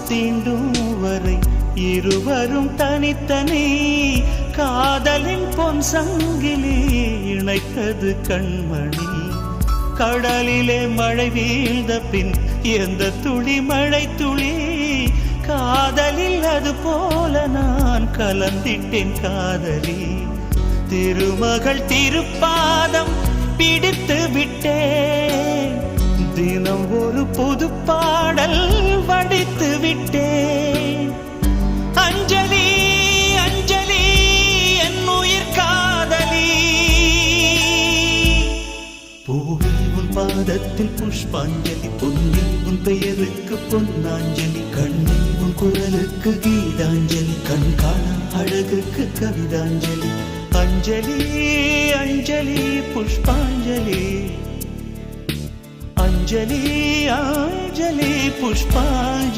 தீண்டும் வரை இருவரும் தனித்தனி காதலின் பொன் சங்கிலி இணைத்தது கண்மணி. கடலிலே மழை வீழ்ந்த பின் எந்த துளி மழை துளி காதலில் அது போல நான் கலந்திட்டேன் காதலி. திருமகள் திருப்பாதம் பிடித்து விட்டேன், தினம் ஒரு புது பாடல் வடித்து விட்டேன். அஞ்சலி அஞ்சலி என் உயிர் காதலி. பூவில் உன் பாதத்தில் புஷ்பாஞ்சலி, பொன்னில் உன் பெயருக்கு பொன்னாஞ்சலி, கண்ணில் உன் குரலுக்கு கீதாஞ்சலி, கண் காணா அழகுக்கு கவிதாஞ்சலி. அஞ்சலி அஞ்சலி புஷ்பாஞ்சலி, அஞ்சலி அஞ்சலி புஷ்பாஞ்சலி.